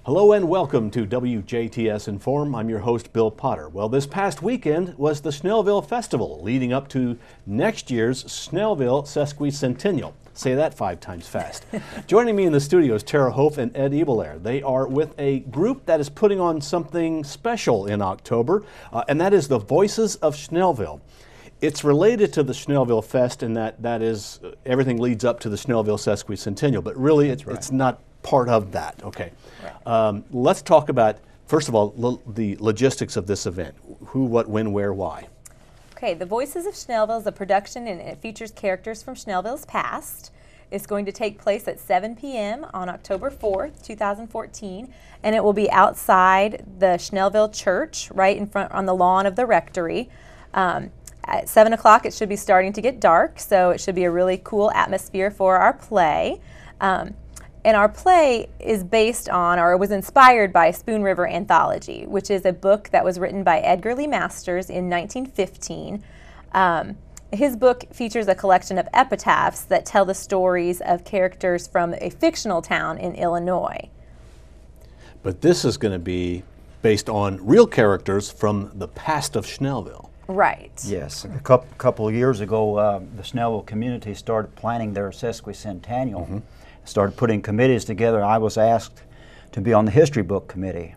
Hello and welcome to WJTS in.form. I'm your host, Bill Potter. Well, this past weekend was the Schnellville Festival, leading up to next year's Schnellville Sesquicentennial. Say that 5 times fast. Joining me in the studio is Hopf and Ed Uebelhor. They are with a group that is putting on something special in October, and that is the Voices of Schnellville. It's related to the Schnellville Fest in that is everything leads up to the Schnellville Sesquicentennial, but really it's not part of that. Okay. Right. Let's talk about, first of all, the logistics of this event. Who, what, when, where, why. Okay, The Voices of Schnellville is a production and it features characters from Schnellville's past. It's going to take place at 7 p.m. on October 4th, 2014, and it will be outside the Schnellville Church, right in front on the lawn of the rectory. At 7 o'clock it should be starting to get dark, so it should be a really cool atmosphere for our play. And our play is based on, or was inspired by, Spoon River Anthology, which is a book that was written by Edgar Lee Masters in 1915. His book features a collection of epitaphs that tell the stories of characters from a fictional town in Illinois. But this is going to be based on real characters from the past of Schnellville. Right. Yes. A couple of years ago, the Schnellville community started planning their sesquicentennial. Mm-hmm. Started putting committees together. I was asked to be on the history book committee.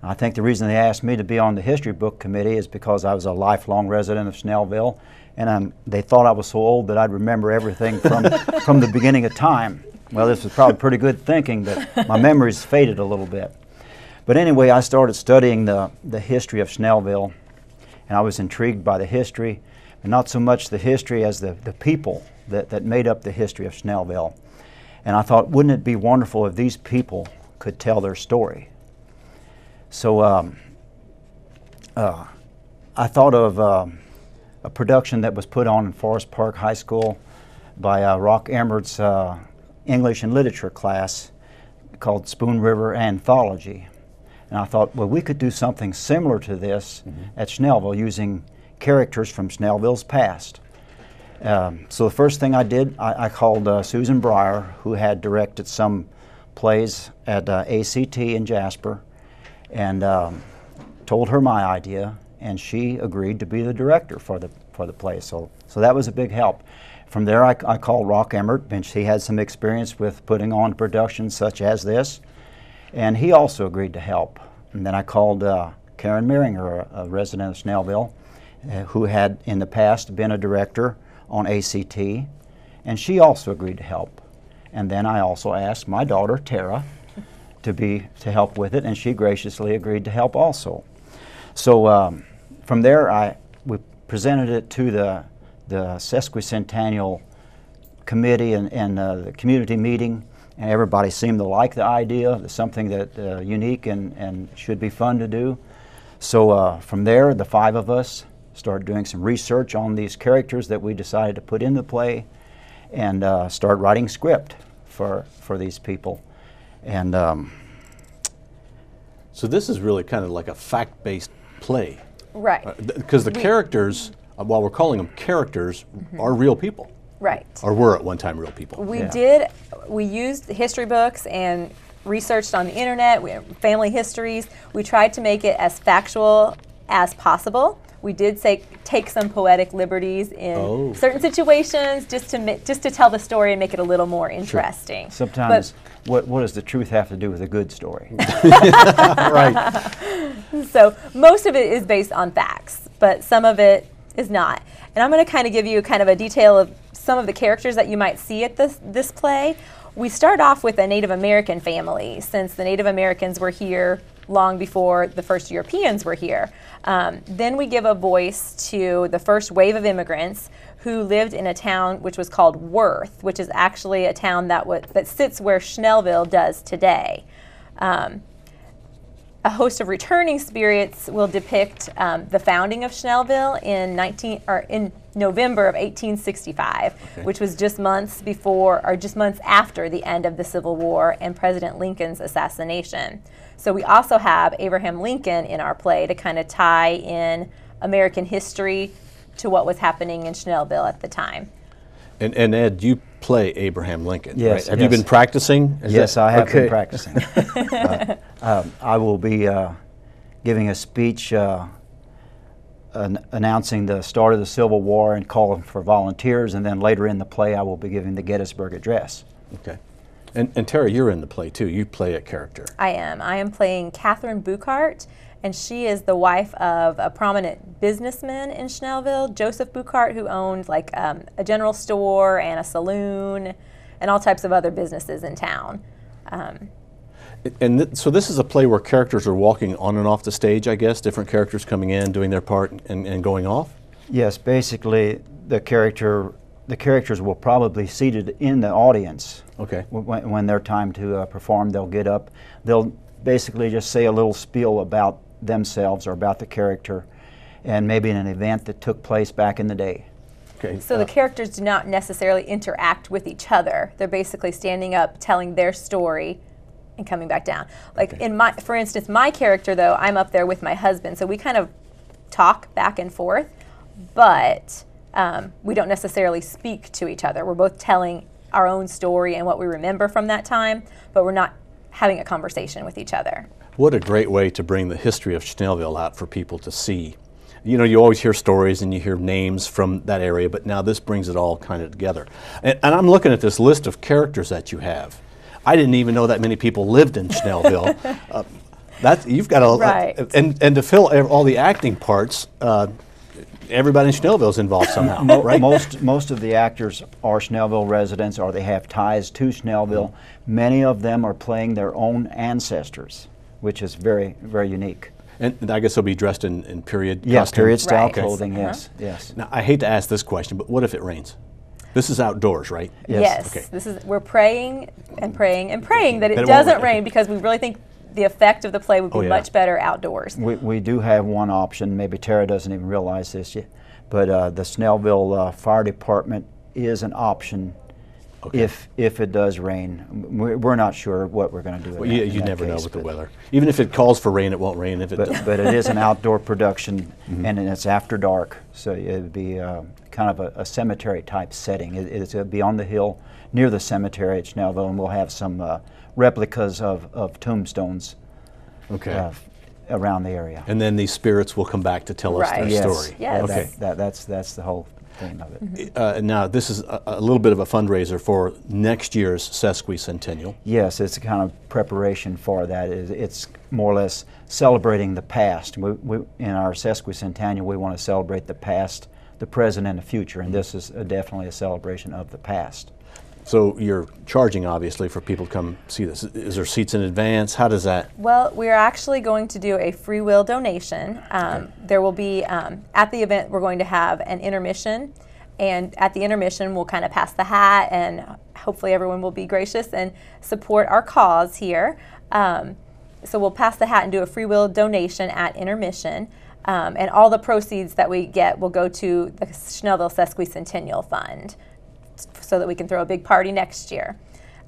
I think the reason they asked me to be on the history book committee is because I was a lifelong resident of Schnellville, and they thought I was so old that I'd remember everything from the beginning of time. Well, this was probably pretty good thinking, but my memory's faded a little bit. But anyway, I started studying the history of Schnellville, and I was intrigued by the history, and not so much the history as the people that made up the history of Schnellville. And I thought, wouldn't it be wonderful if these people could tell their story? So I thought of a production that was put on in Forest Park High School by Rock Emmert's English and Literature class called Spoon River Anthology. And I thought, well, we could do something similar to this at Schnellville using characters from Schnellville's past. So the first thing I did, I called Susan Breyer, who had directed some plays at ACT in Jasper, and told her my idea, and she agreed to be the director for the play. So that was a big help. From there, I called Rock Emmert, and he had some experience with putting on productions such as this, and he also agreed to help. And then I called Karen Meringer, a resident of Schnellville, who had in the past been a director on ACT, and she also agreed to help. And then I also asked my daughter Tara to help with it, and she graciously agreed to help also. So from there we presented it to the sesquicentennial committee and the community meeting, and everybody seemed to like the idea. It's something that unique and should be fun to do. So from there, the 5 of us started doing some research on these characters that we decided to put in the play, and start writing script for these people. And so this is really kind of like a fact-based play. Right. Because the characters, while we're calling them characters, are real people. Right. Or were at one time real people. We used history books and researched on the internet, family histories. We tried to make it as factual as possible. We did take some poetic liberties in certain situations just to tell the story and make it a little more interesting. Sure. Sometimes, what does the truth have to do with a good story? Right. So most of it is based on facts, but some of it is not. And I'm going to kind of give you kind of a detail of some of the characters that you might see at this play. We start off with a Native American family, since the Native Americans were here long before the first Europeans were here. Then we give a voice to the first wave of immigrants who lived in a town which was called Worth, which is actually a town that sits where Schnellville does today. A host of returning spirits will depict the founding of Schnellville in November of 1865, which was just months after the end of the Civil War and President Lincoln's assassination. So we also have Abraham Lincoln in our play to kind of tie in American history to what was happening in Schnellville at the time. And Ed, you play Abraham Lincoln, yes, right? Have you been practicing? Yes, I have been practicing. I will be giving a speech announcing the start of the Civil War and calling for volunteers, and then later in the play I will be giving the Gettysburg Address. Okay. And Tara, you're in the play too. You play a character. I am. I am playing Catherine Buchart, and she is the wife of a prominent businessman in Schnellville, Joseph Buchart, who owned like a general store and a saloon and all types of other businesses in town. So this is a play where characters are walking on and off the stage, I guess, different characters coming in, doing their part, and going off? Yes, basically the characters will probably be seated in the audience. Okay. When their time to perform, they'll get up. They'll basically just say a little spiel about themselves or about the character, and maybe an event that took place back in the day. Okay. So the characters do not necessarily interact with each other. They're basically standing up, telling their story, and coming back down. Like okay. for instance, my character though, I'm up there with my husband, so we kind of talk back and forth, but we don't necessarily speak to each other. We're both telling our own story and what we remember from that time, but we're not having a conversation with each other. What a great way to bring the history of Schnellville out for people to see. You know, you always hear stories and you hear names from that area, but now this brings it all kind of together. And I'm looking at this list of characters that you have. I didn't even know that many people lived in Schnellville. You've got a right. And to fill all the acting parts, everybody in Schnellville is involved somehow, right? Most of the actors are Schnellville residents, or they have ties to Schnellville. Mm-hmm. Many of them are playing their own ancestors, which is very, very unique. And I guess they'll be dressed in period yes, costume? period style right. clothing, yes, yes. Now, I hate to ask this question, but what if it rains? This is outdoors, right? Yes. Okay. We're praying and praying and praying that it doesn't rain, because we really think the effect of the play would be much better outdoors. We do have one option. Maybe Tara doesn't even realize this yet, but the Schnellville Fire Department is an option if it does rain. We're not sure what we're going to do. Well, you never know with the weather. Even if it calls for rain, it won't rain. If it but it is an outdoor production, and it's after dark, so it would be kind of a cemetery type setting. It's be on the hill near the cemetery at Schnellville, and we'll have some replicas of tombstones around the area. And then these spirits will come back to tell us their story. Yes. Okay. That's the whole thing of it. Now, this is a little bit of a fundraiser for next year's sesquicentennial. Yes, it's a kind of preparation for that. It's more or less celebrating the past. In our sesquicentennial, we want to celebrate the past, the present, and the future, and this is definitely a celebration of the past. So you're charging, obviously, for people to come see this. Is there seats in advance? How does that? Well, we're actually going to do a free will donation. There will be, at the event, we're going to have an intermission, and at the intermission we'll kind of pass the hat, and hopefully everyone will be gracious and support our cause here. So we'll pass the hat and do a free will donation at intermission, and all the proceeds that we get will go to the Schnellville Sesquicentennial Fund, so that we can throw a big party next year.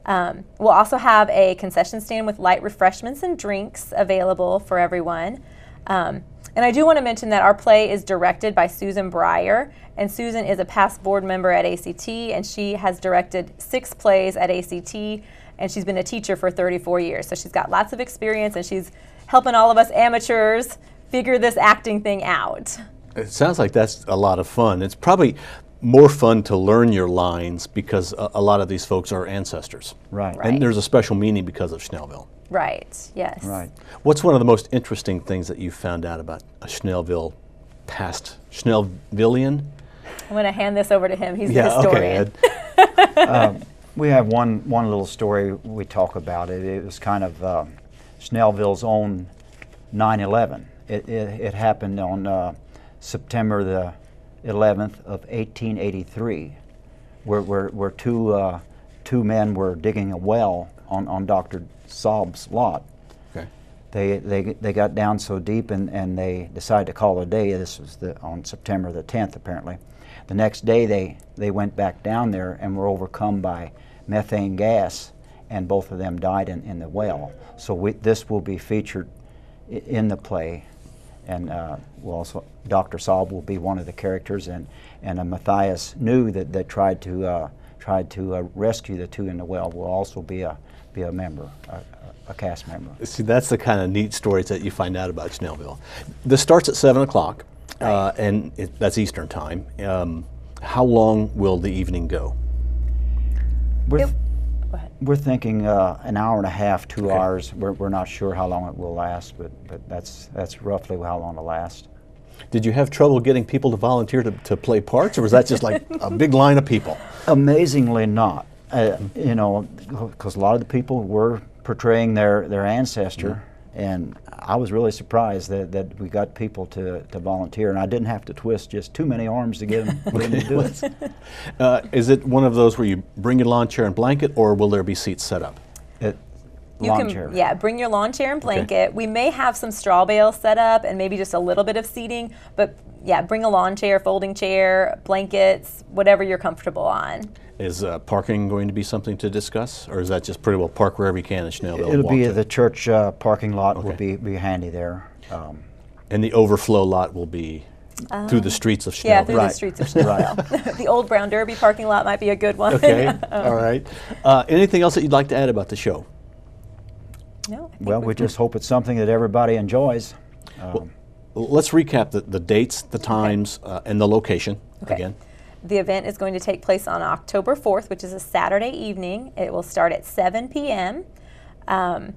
We'll also have a concession stand with light refreshments and drinks available for everyone. And I do want to mention that our play is directed by Susan Breyer, and Susan is a past board member at ACT, and she has directed 6 plays at ACT, and she's been a teacher for 34 years. So she's got lots of experience, and she's helping all of us amateurs figure this acting thing out. It sounds like that's a lot of fun. It's probably more fun to learn your lines because a lot of these folks are ancestors. Right. And there's a special meaning because of Schnellville. Right, yes. Right. What's one of the most interesting things that you found out about a Schnellville past Schnellvillian? I'm going to hand this over to him. He's the historian. Okay, we have one little story we talk about. It was kind of Schnellville's own 9/11. It happened on September the 11th of 1883, where two men were digging a well on Dr. Saab's lot. Okay. They got down so deep and they decided to call it a day. This was on September the 10th apparently. The next day they went back down there and were overcome by methane gas, and both of them died in the well. So this will be featured in the play. And we'll also, Dr. Saab will be one of the characters, and Matthias New that tried to tried to rescue the two in the well will also be a member, a cast member. See, that's the kind of neat stories that you find out about Schnellville. This starts at 7 o'clock, and that's Eastern time. How long will the evening go? We're thinking an hour and a half, 2 hours. We're not sure how long it will last, but that's roughly how long it'll last. Did you have trouble getting people to volunteer to play parts, or was that just like a big line of people? Amazingly not. You know, because a lot of the people were portraying their ancestor, and I was really surprised that we got people to volunteer, and I didn't have to twist just too many arms to get them to do it. Is it one of those where you bring your lawn chair and blanket, or will there be seats set up? Lawn chair. Yeah, bring your lawn chair and blanket. We may have some straw bales set up and maybe just a little bit of seating, but yeah, bring a lawn chair, folding chair, blankets, whatever you're comfortable on. Is parking going to be something to discuss, or is that just pretty well park wherever you can in Schnellville? It'll be the church parking lot. Will be handy there. And the overflow lot will be through the streets of Schnellville. Yeah, through the streets of Schnellville. The old Brown Derby parking lot might be a good one. Okay, all right. Anything else that you'd like to add about the show? No. Well, we just hope it's something that everybody enjoys. Well, let's recap the dates, the times, and the location again. The event is going to take place on October 4th, which is a Saturday evening. It will start at 7 p.m. And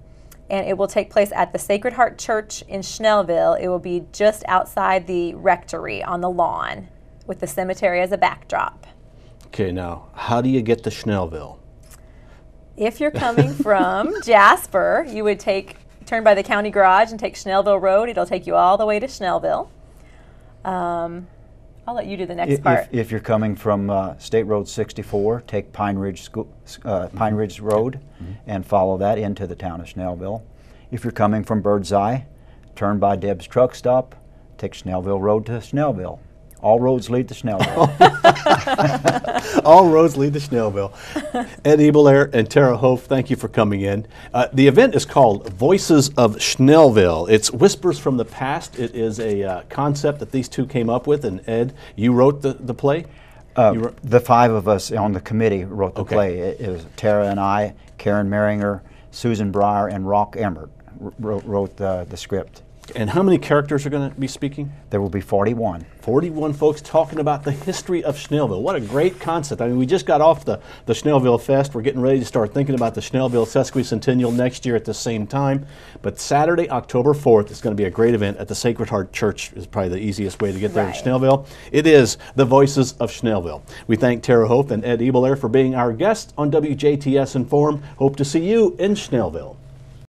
it will take place at the Sacred Heart Church in Schnellville. It will be just outside the rectory on the lawn with the cemetery as a backdrop. Okay, now, how do you get to Schnellville? If you're coming from Jasper, you would turn by the county garage and take Schnellville Road. It'll take you all the way to Schnellville. I'll let you do the next part. If you're coming from State Road 64, take Pine Ridge Road and follow that into the town of Schnellville. If you're coming from Birdseye, turn by Deb's Truck Stop, take Schnellville Road to Schnellville. All roads lead to Schnellville. All roads lead to Schnellville. Ed Uebelhor and Tara Hopf, thank you for coming in. The event is called Voices of Schnellville. It's Whispers from the Past. It is a concept that these two came up with, and Ed, you wrote the play? The five of us on the committee wrote the play. It was Tara and I, Karen Maringer, Susan Breyer, and Rock Emmert wrote the script. And how many characters are going to be speaking? There will be 41. 41 folks talking about the history of Schnellville. What a great concept. I mean, we just got off the Schnellville Fest. We're getting ready to start thinking about the Schnellville Sesquicentennial next year at the same time. But Saturday, October 4th, is going to be a great event at the Sacred Heart Church. Is probably the easiest way to get there in Schnellville. It is the Voices of Schnellville. We thank Tara Hopf and Ed Uebelhor for being our guests on WJTS in.form. Hope to see you in Schnellville.